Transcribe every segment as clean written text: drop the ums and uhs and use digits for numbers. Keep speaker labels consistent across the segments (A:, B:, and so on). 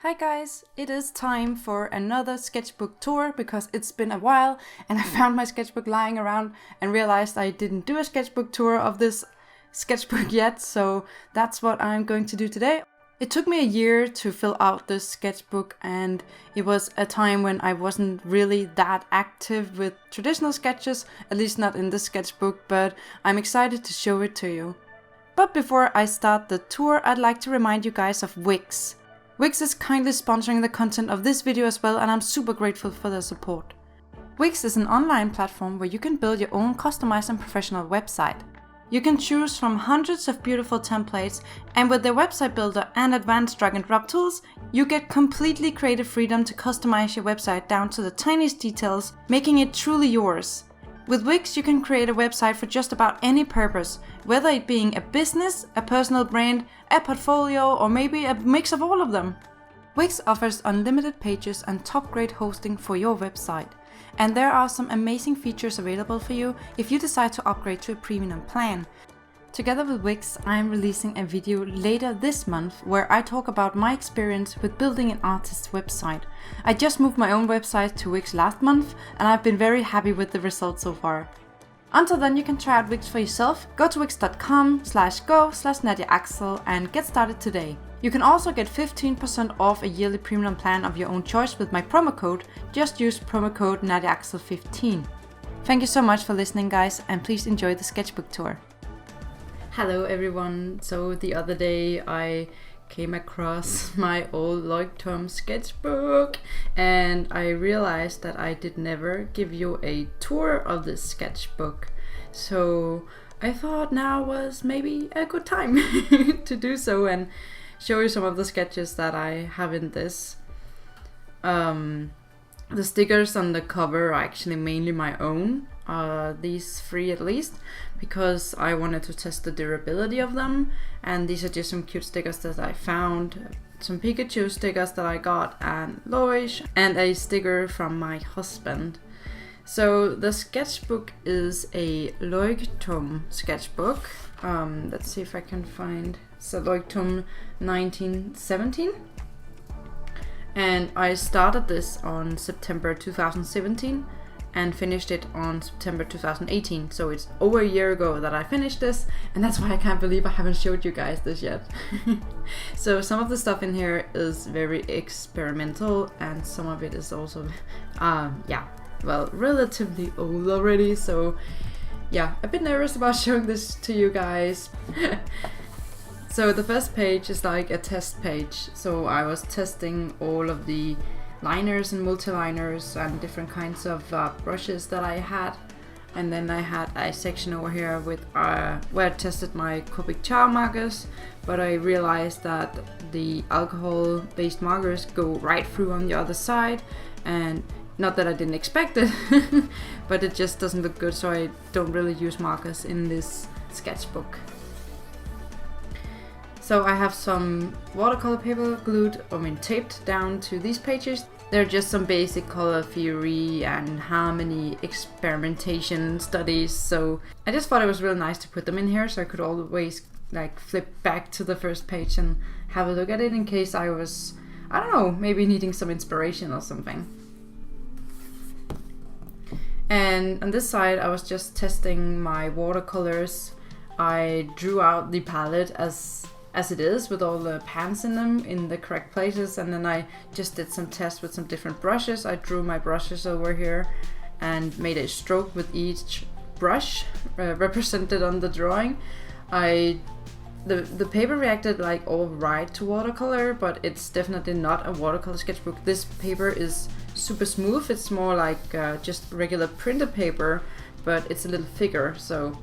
A: Hi guys, it is time for another sketchbook tour because it's been a while and I found my sketchbook lying around and realized I didn't do a sketchbook tour of this sketchbook yet, so that's what I'm going to do today. It took me a year to fill out this sketchbook and it was a time when I wasn't really that active with traditional sketches, at least not in this sketchbook, but I'm excited to show it to you. But before I start the tour, I'd like to remind you guys of Wix. Wix is kindly sponsoring the content of this video as well, and I'm super grateful for their support. Wix is an online platform where you can build your own customized and professional website. You can choose from hundreds of beautiful templates, and with their website builder and advanced drag and drop tools, you get completely creative freedom to customize your website down to the tiniest details, making it truly yours. With Wix, you can create a website for just about any purpose, whether it being a business, a personal brand, a portfolio, or maybe a mix of all of them. Wix offers unlimited pages and top-grade hosting for your website, and there are some amazing features available for you if you decide to upgrade to a premium plan. Together with Wix, I am releasing a video later this month where I talk about my experience with building an artist's website. I just moved my own website to Wix last month and I've been very happy with the results so far. Until then, you can try out Wix for yourself. Go to wix.com/go/Nadiaxel and get started today. You can also get 15% off a yearly premium plan of your own choice with my promo code. Just use promo code Nadiaxel15. Thank you so much for listening, guys, and please enjoy the sketchbook tour. Hello everyone, so the other day I came across my old Leuchtturm sketchbook and I realized that I did never give you a tour of this sketchbook. So I thought now was maybe a good time to do so and show you some of the sketches that I have in this. The stickers on the cover are actually mainly my own, these three at least, because I wanted to test the durability of them, and these are just some cute stickers that I found, some Pikachu stickers that I got and Loish, and a sticker from my husband. So the sketchbook is a Leuchtturm sketchbook. Let's see if I can find, it's a Leuchtturm1917. And I started this on September 2017 and finished it on September 2018. So it's over a year ago that I finished this, and that's why I can't believe I haven't showed you guys this yet. So some of the stuff in here is very experimental and some of it is also, relatively old already. So yeah, a bit nervous about showing this to you guys. So the first page is like a test page, so I was testing all of the liners and multi-liners and different kinds of brushes that I had, and then I had a section over here with where I tested my Copic Char markers, but I realized that the alcohol based markers go right through on the other side, and not that I didn't expect it, but it just doesn't look good, so I don't really use markers in this sketchbook. So I have some watercolor paper taped down to these pages. They're just some basic color theory and harmony experimentation studies. So I just thought it was really nice to put them in here, so I could always like flip back to the first page and have a look at it in case I was, I don't know, maybe needing some inspiration or something. And on this side, I was just testing my watercolors. I drew out the palette as it is with all the pans in them in the correct places, and then I just did some tests with some different brushes. I drew my brushes over here and made a stroke with each brush represented on the drawing. The paper reacted like all right to watercolor, but it's definitely not a watercolor sketchbook. This paper is super smooth. It's more like just regular printer paper, but it's a little thicker, so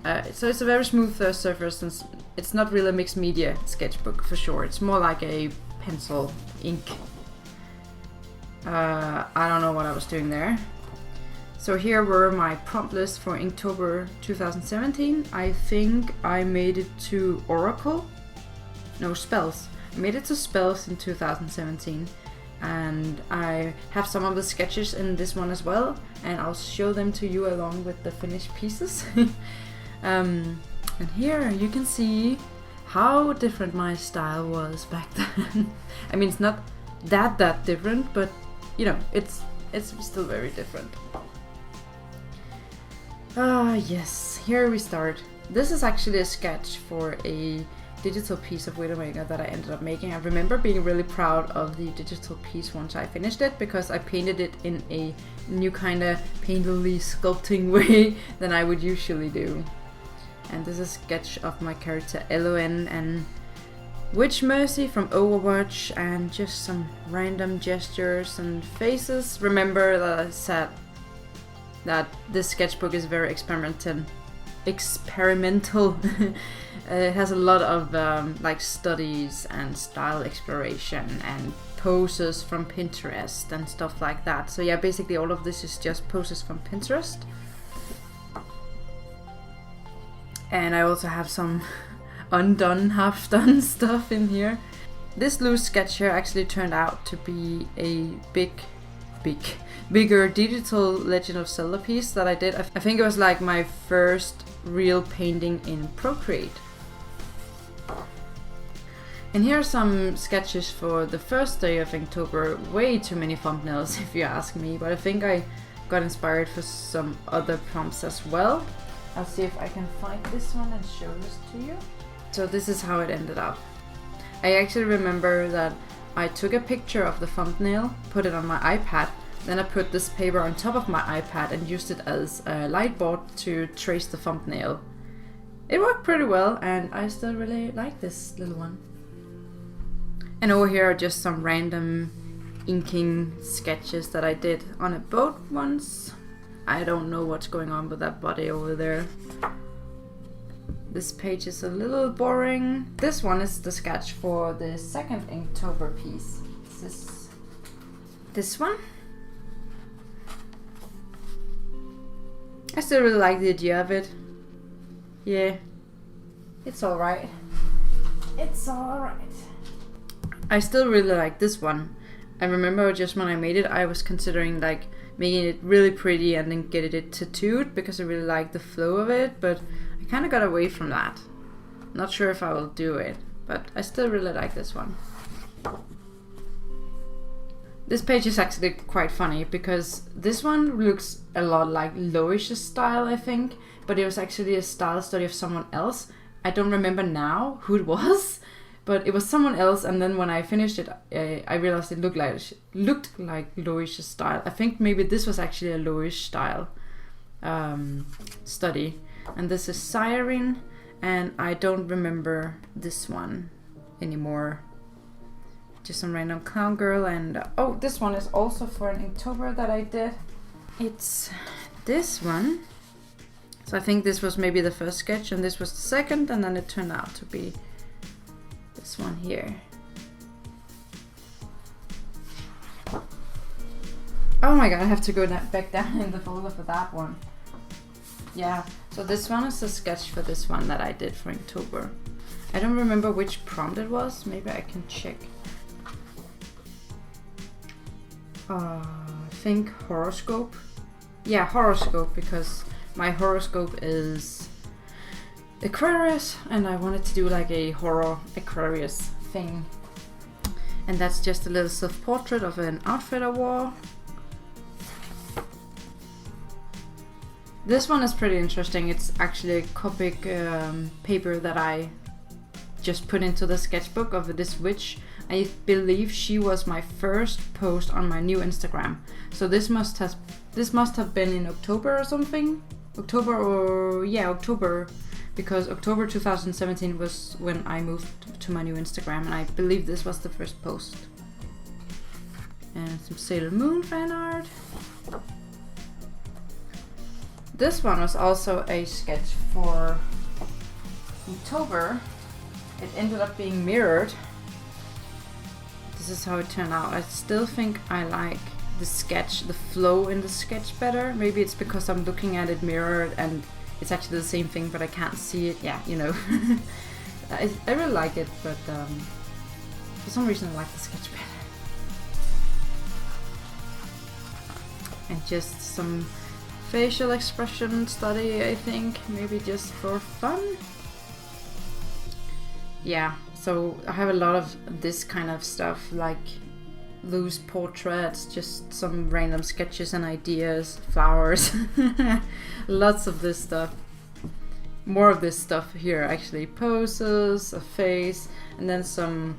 A: it's a very smooth surface, and it's not really a mixed media sketchbook for sure. It's more like a pencil ink. I don't know what I was doing there. So here were my prompt lists for October 2017. I think I made it to spells. I made it to spells in 2017. And I have some of the sketches in this one as well, and I'll show them to you along with the finished pieces. And here you can see how different my style was back then. I mean, it's not that different, but you know, it's still very different. Yes, here we start. This is actually a sketch for a digital piece of Widowmaker that I ended up making. I remember being really proud of the digital piece once I finished it, because I painted it in a new kind of painterly sculpting way than I would usually do. And this is a sketch of my character Elon and Witch Mercy from Overwatch, and just some random gestures and faces. Remember that I said that this sketchbook is very experimental. It has a lot of like studies and style exploration and poses from Pinterest and stuff like that. So yeah, basically all of this is just poses from Pinterest. And I also have some undone, half-done stuff in here. This loose sketch here actually turned out to be a bigger digital Legend of Zelda piece that I did. I think it was like my first real painting in Procreate. And here are some sketches for the first day of October. Way too many thumbnails if you ask me, but I think I got inspired for some other prompts as well. I'll see if I can find this one and show this to you. So this is how it ended up. I actually remember that I took a picture of the thumbnail, put it on my iPad, then I put this paper on top of my iPad and used it as a light board to trace the thumbnail. It worked pretty well, and I still really like this little one. And over here are just some random inking sketches that I did on a boat once. I don't know what's going on with that body over there. This page is a little boring. This one is the sketch for the second Inktober piece. This one. I still really like the idea of it. Yeah, it's alright. It's alright. I still really like this one. I remember just when I made it, I was considering like making it really pretty and then getting it tattooed because I really like the flow of it, but I kind of got away from that. Not sure if I will do it, but I still really like this one. This page is actually quite funny because this one looks a lot like Loish's style, I think, but it was actually a style study of someone else. I don't remember now who it was, but it was someone else, and then when I finished it, I realized it looked like Loish's style. I think maybe this was actually a Loish style study. And this is Siren, and I don't remember this one anymore. Just some random clown girl, and oh, this one is also for an Inktober that I did. It's this one. So I think this was maybe the first sketch and this was the second, and then it turned out to be this one here. Oh my god, I have to go back down in the folder for that one. Yeah, so this one is a sketch for this one that I did for Inktober. I don't remember which prompt it was, maybe I can check. I think horoscope. Yeah, horoscope, because my horoscope is Aquarius and I wanted to do like a horror Aquarius thing. And that's just a little self-portrait of an outfit I wore. This one is pretty interesting. It's actually a Copic paper that I just put into the sketchbook of this witch. I believe she was my first post on my new Instagram. So this must have been in October or something. October, because October 2017 was when I moved to my new Instagram, and I believe this was the first post. And some Sailor Moon fan art. This one was also a sketch for October. It ended up being mirrored. This is how it turned out. I still think I like the sketch, the flow in the sketch better. Maybe it's because I'm looking at it mirrored and it's actually the same thing, but I can't see it. Yeah, you know. I really like it, but for some reason I like the sketch better. And just some facial expression study, I think, maybe just for fun. Yeah, so I have a lot of this kind of stuff, like loose portraits, just some random sketches and ideas, flowers, lots of this stuff. More of this stuff here actually, poses, a face, and then some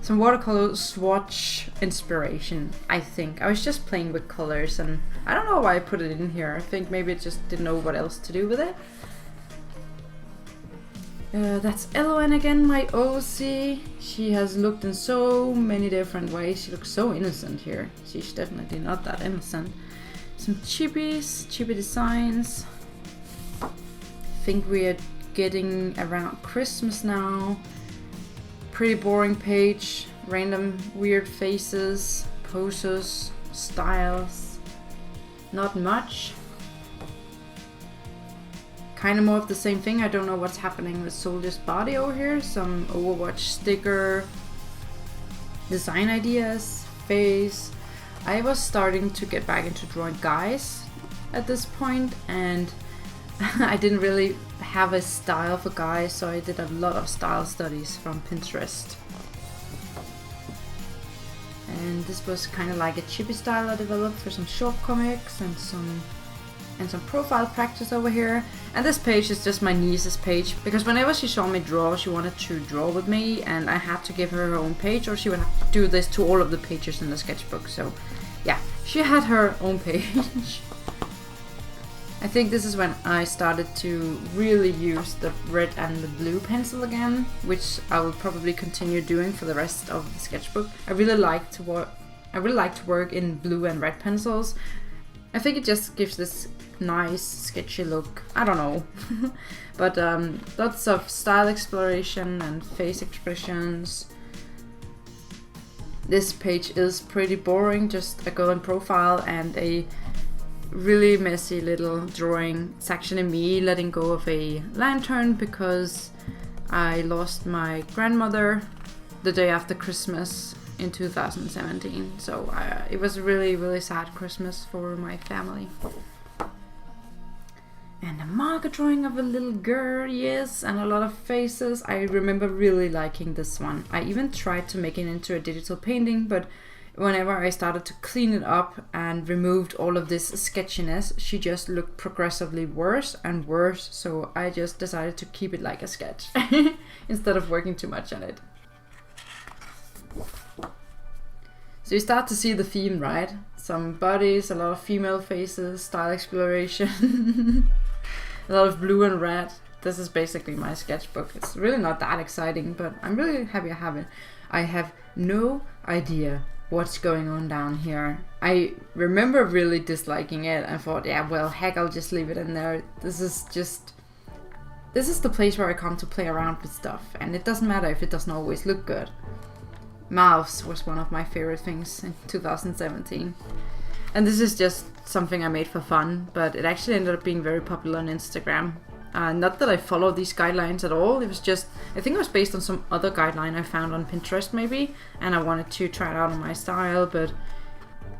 A: watercolor swatch inspiration, I think. I was just playing with colors and I don't know why I put it in here. I think maybe I just didn't know what else to do with it. That's Elowen again, my OC. She has looked in so many different ways. She looks so innocent here. She's definitely not that innocent. Some chibi designs. I think we are getting around Christmas now. Pretty boring page. Random weird faces, poses, styles. Not much. Kind of more of the same thing. I don't know what's happening with Soldier's body over here. Some Overwatch sticker, design ideas, face. I was starting to get back into drawing guys at this point, and I didn't really have a style for guys, so I did a lot of style studies from Pinterest. And this was kind of like a chibi style I developed for some short comics and some profile practice over here. And this page is just my niece's page, because whenever she saw me draw, she wanted to draw with me, and I had to give her her own page, or she would have to do this to all of the pages in the sketchbook. So yeah, she had her own page. I think this is when I started to really use the red and the blue pencil again, which I will probably continue doing for the rest of the sketchbook. I really like to work in blue and red pencils. I think it just gives this nice sketchy look. I don't know. But lots of style exploration and face expressions. This page is pretty boring, just a girl in profile and a really messy little drawing. It's actually me letting go of a lantern because I lost my grandmother the day after Christmas in 2017. So it was a really sad Christmas for my family. And a marker drawing of a little girl, yes, and a lot of faces. I remember really liking this one. I even tried to make it into a digital painting, but whenever I started to clean it up and removed all of this sketchiness, she just looked progressively worse and worse, so I just decided to keep it like a sketch instead of working too much on it. So you start to see the theme, right? Some bodies, a lot of female faces, style exploration, a lot of blue and red. This is basically my sketchbook. It's really not that exciting, but I'm really happy I have it. I have no idea what's going on down here. I remember really disliking it and thought, yeah, well, heck, I'll just leave it in there. This is the place where I come to play around with stuff, and it doesn't matter if it doesn't always look good. Mouths was one of my favorite things in 2017. And this is just something I made for fun, but it actually ended up being very popular on Instagram. Not that I follow these guidelines at all, it was just, I think it was based on some other guideline I found on Pinterest maybe, and I wanted to try it out on my style, but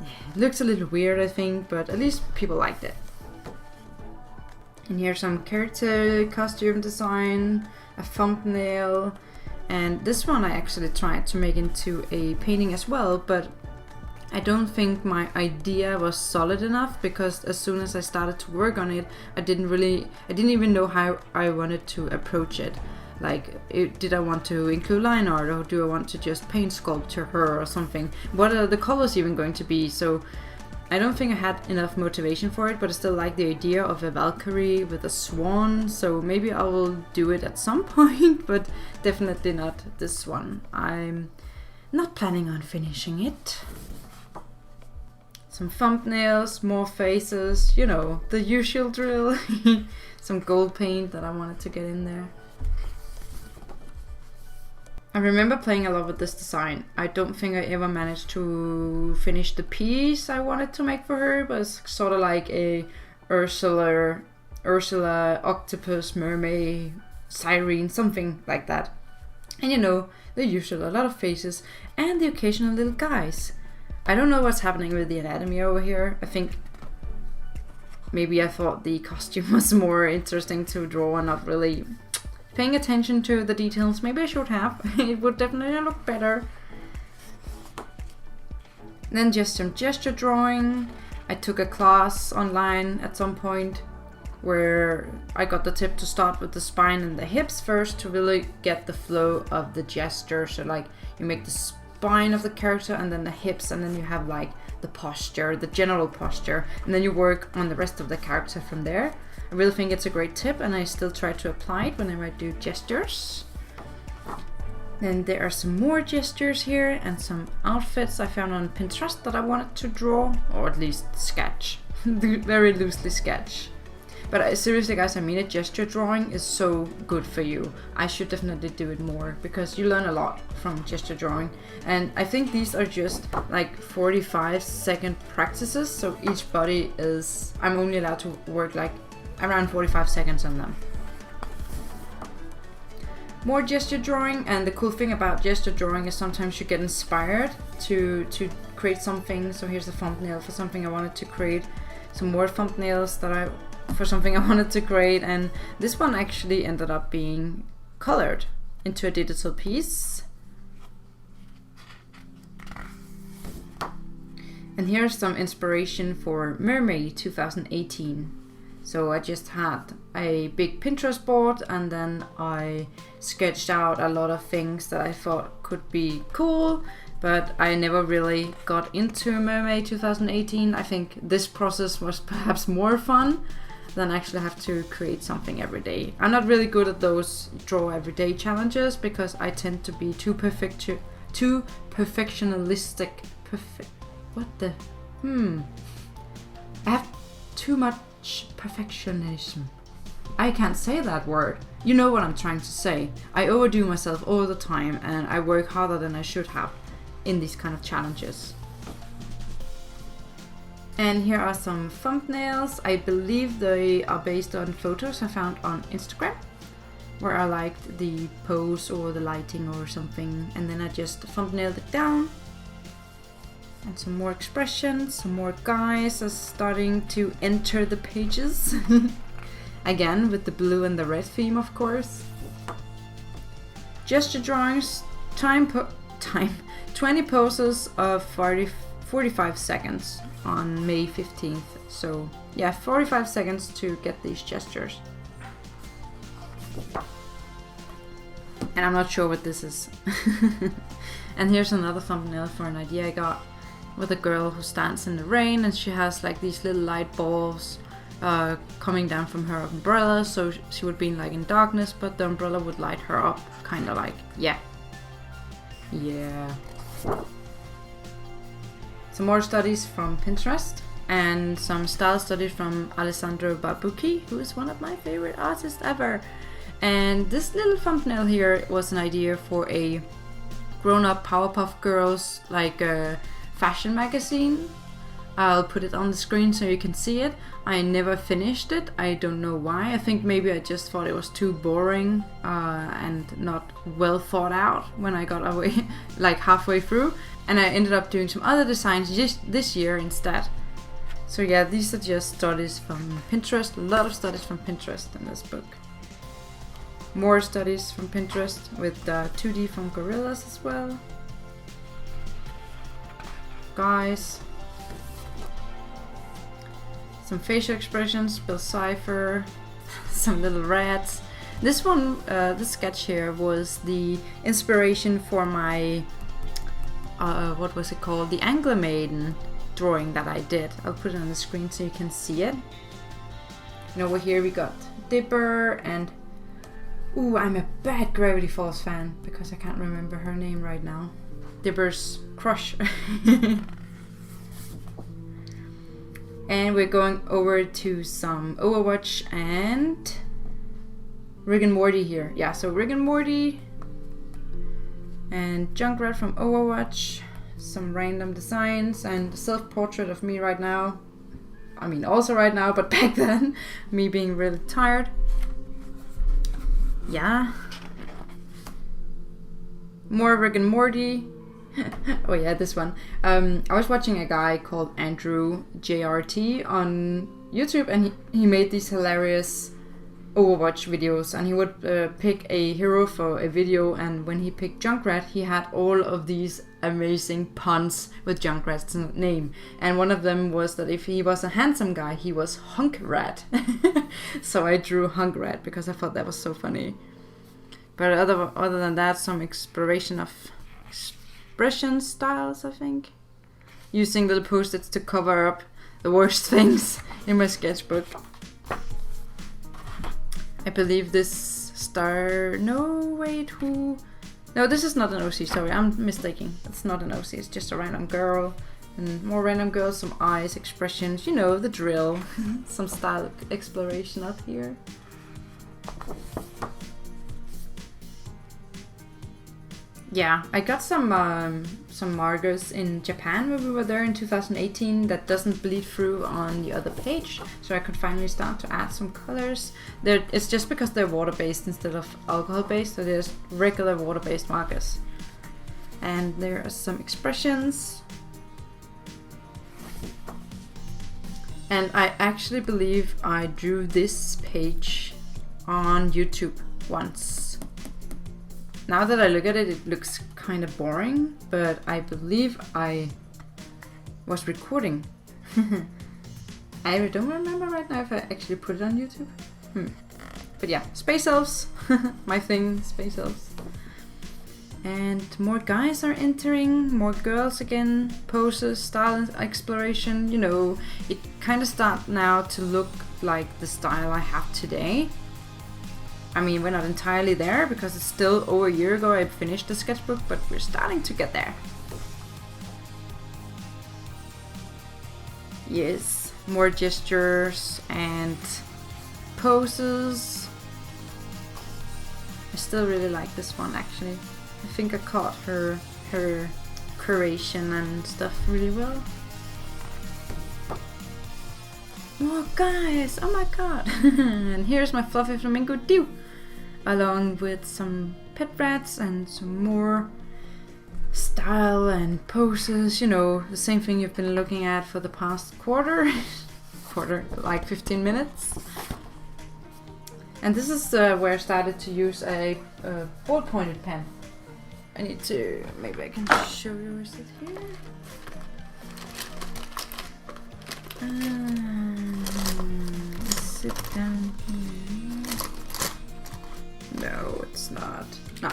A: it looks a little weird I think, but at least people liked it. And here's some character costume design, a thumbnail, and this one I actually tried to make into a painting as well, but I don't think my idea was solid enough, because as soon as I started to work on it, I didn't even know how I wanted to approach it. Like, did I want to include line art, or do I want to just paint sculpture her or something? What are the colors even going to be? So I don't think I had enough motivation for it, but I still like the idea of a Valkyrie with a swan, so maybe I will do it at some point, but definitely not this one. I'm not planning on finishing it. Some thumbnails, more faces, you know, the usual drill. Some gold paint that I wanted to get in there. I remember playing a lot with this design. I don't think I ever managed to finish the piece I wanted to make for her, but it's sort of like a Ursula, octopus, mermaid, siren, something like that. And you know, the usual, a lot of faces, and the occasional little guys. I don't know what's happening with the anatomy over here. I think maybe I thought the costume was more interesting to draw and not really paying attention to the details. Maybe I should have. It would definitely look better. Then just some gesture drawing. I took a class online at some point where I got the tip to start with the spine and the hips first to really get the flow of the gesture. So like you make the spine of the character and then the hips, and then you have like the posture, the general posture, and then you work on the rest of the character from there. I really think it's a great tip, and I still try to apply it whenever I do gestures. Then there are some more gestures here and some outfits I found on Pinterest that I wanted to draw, or at least sketch. Very loosely sketch. But seriously guys, I mean it, gesture drawing is so good for you. I should definitely do it more because you learn a lot from gesture drawing. And I think these are just like 45-second practices, so each body is, I'm only allowed to work like around 45 seconds on them. More gesture drawing, and the cool thing about gesture drawing is sometimes you get inspired to create something. So here's a thumbnail for something I wanted to create, some more thumbnails for something I wanted to create, and this one actually ended up being colored into a digital piece. And here's some inspiration for Mermaid 2018. So I just had a big Pinterest board, and then I sketched out a lot of things that I thought could be cool, but I never really got into Mermaid 2018. I think this process was perhaps more fun than actually have to create something every day. I'm not really good at those draw everyday challenges because I tend to be too perfectionistic. I have too much perfectionism. I can't say that word. You know what I'm trying to say. I overdo myself all the time, and I work harder than I should have in these kind of challenges. And here are some thumbnails. I believe they are based on photos I found on Instagram, where I liked the pose or the lighting or something, and then I just thumbnailed it down. And some more expressions, some more guys are starting to enter the pages. Again, with the blue and the red theme, of course. Gesture drawings, 20 poses of 45 seconds on May 15th. So yeah, 45 seconds to get these gestures. And I'm not sure what this is. And here's another thumbnail for an idea I got, with a girl who stands in the rain, and she has like these little light balls coming down from her umbrella, so she would be like in darkness, but the umbrella would light her up, kind of like, yeah. Some more studies from Pinterest, and some style studies from Alessandro Barbucchi, who is one of my favorite artists ever. And this little thumbnail here was an idea for a grown-up Powerpuff Girls like a fashion magazine. I'll put it on the screen so you can see it. I never finished it. I don't know why. I think maybe I just thought it was too boring and not well thought out when I got away like halfway through. And I ended up doing some other designs just this year instead. So yeah, these are just studies from Pinterest. A lot of studies from Pinterest in this book. More studies from Pinterest with 2D from Gorillas as well. Guys. Some facial expressions, Bill Cipher, some little rats. This one, this sketch here was the inspiration for my, what was it called? The Angler Maiden drawing that I did. I'll put it on the screen so you can see it. And over here we got Dipper and, ooh, I'm a bad Gravity Falls fan because I can't remember her name right now. Dipper's crush. And we're going over to some Overwatch and Rick and Morty here. Yeah, so Rick and Morty and Junkrat from Overwatch. Some random designs and a self-portrait of me right now. I mean, also right now, but back then, me being really tired. Yeah. More Rick and Morty. Oh yeah, this one. I was watching a guy called Andrew JRT on YouTube, and he made these hilarious Overwatch videos, and he would pick a hero for a video, and when he picked Junkrat, he had all of these amazing puns with Junkrat's name, and one of them was that if he was a handsome guy, he was Hunkrat. So I drew Hunkrat because I thought that was so funny. But other than that, some exploration of expression styles, I think. Using little post-its to cover up the worst things in my sketchbook. I believe this no, this is not an OC, sorry, I'm mistaking. It's not an OC, it's just a random girl. And more random girls, some eyes, expressions, you know, the drill. Some style exploration up here. Yeah, I got some markers in Japan when we were there in 2018 that doesn't bleed through on the other page, so I could finally start to add some colors. It's just because they're water-based instead of alcohol-based, so there's regular water-based markers. And there are some expressions. And I actually believe I drew this page on YouTube once. Now that I look at it, it looks kind of boring, but I believe I was recording. I don't remember right now if I actually put it on YouTube. But yeah, space elves, my thing, space elves. And more guys are entering, more girls again, poses, style exploration, you know, it kind of starts now to look like the style I have today. I mean, we're not entirely there because it's still over a year ago I finished the sketchbook, but we're starting to get there. Yes, more gestures and poses. I still really like this one actually. I think I caught her curation and stuff really well. More guys! Oh my god! And here's my fluffy Flamingo Dew! Along with some pet rats and some more style and poses, you know, the same thing you've been looking at for the past quarter, like 15 minutes. And this is where I started to use a ball-pointed pen. I need to, maybe I can show you, is it here? Is it down here? No, it's not. No.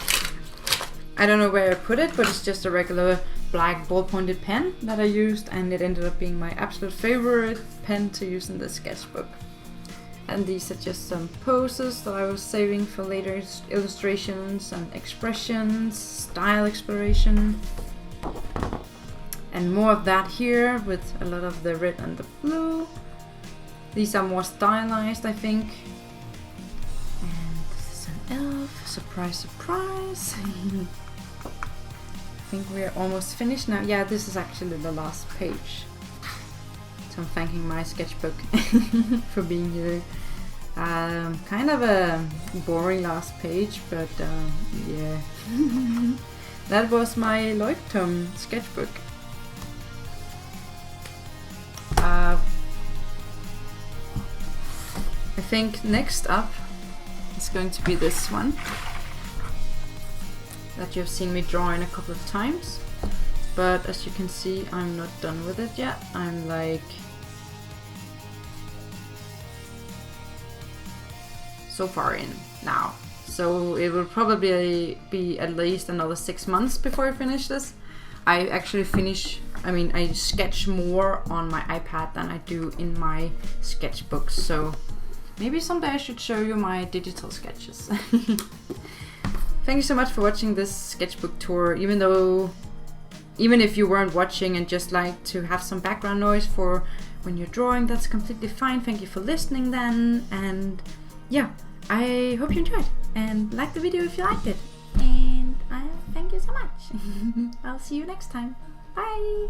A: I don't know where I put it, but it's just a regular black ball-pointed pen that I used, and it ended up being my absolute favorite pen to use in the sketchbook. And these are just some poses that I was saving for later illustrations and expressions, style exploration. And more of that here with a lot of the red and the blue. These are more stylized, I think. And this is an elf. Surprise, surprise. I think we're almost finished now. Yeah, this is actually the last page. So I'm thanking my sketchbook for being here. Kind of a boring last page, but yeah. That was my Leuchtturm sketchbook. I think next up is going to be this one that you've seen me draw in a couple of times, but as you can see I'm not done with it yet. I'm like so far in now, so it will probably be at least another 6 months before I finish this. I actually I sketch more on my iPad than I do in my sketchbooks, so maybe someday I should show you my digital sketches. Thank you so much for watching this sketchbook tour, even if you weren't watching and just like to have some background noise for when you're drawing, that's completely fine. Thank you for listening then, and yeah, I hope you enjoyed and like the video if you liked it, and thank you so much. I'll see you next time. Bye!